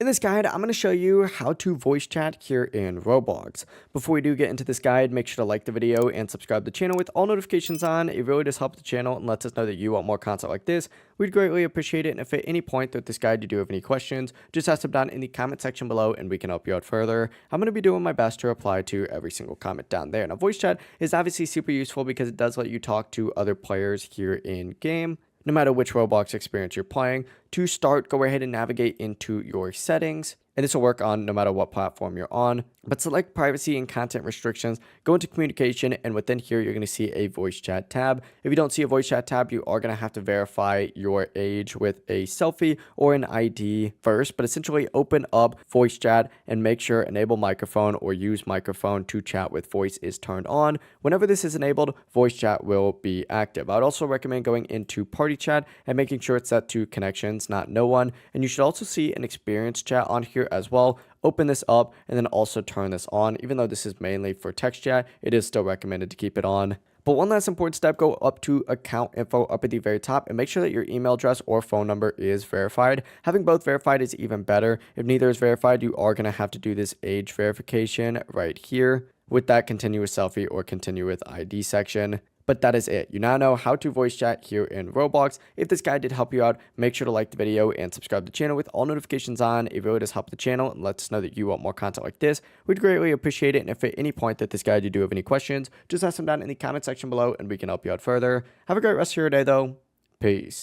In this guide, I'm going to show you how to voice chat here in Roblox. Before we do get into this guide, make sure to like the video and subscribe to the channel with all notifications on. It really does help the channel and lets us know that you want more content like this. We'd greatly appreciate it. And if at any point throughout this guide you do have any questions, just ask them down in the comment section below and we can help you out further. I'm going to be doing my best to reply to every single comment down there. Now, voice chat is obviously super useful because it does let you talk to other players here in game, no matter which Roblox experience you're playing. To start, go ahead and navigate into your settings, and this will work on no matter what platform you're on. But select privacy and content restrictions, go into communication, and within here, you're going to see a voice chat tab. If you don't see a voice chat tab, you are going to have to verify your age with a selfie or an ID first. But essentially, open up voice chat and make sure enable microphone or use microphone to chat with voice is turned on. Whenever this is enabled, voice chat will be active. I would also recommend going into party chat and making sure it's set to connections, not no one. And you should also see an experience chat on here as well. Open this up and then also turn this on. Even though this is mainly for text chat, it is still recommended to keep it on. But one last important step, go up to account info up at the very top and make sure that your email address or phone number is verified. Having both verified is even better. If neither is verified, you are going to have to do this age verification right here with that continue with selfie or continue with ID section. But that is it. You now know how to voice chat here in Roblox. If this guide did help you out, make sure to like the video and subscribe to the channel with all notifications on. It really does help the channel and lets us know that you want more content like this. We'd greatly appreciate it. And if at any point that this guide you do have any questions, just ask them down in the comment section below and we can help you out further. Have a great rest of your day though. Peace.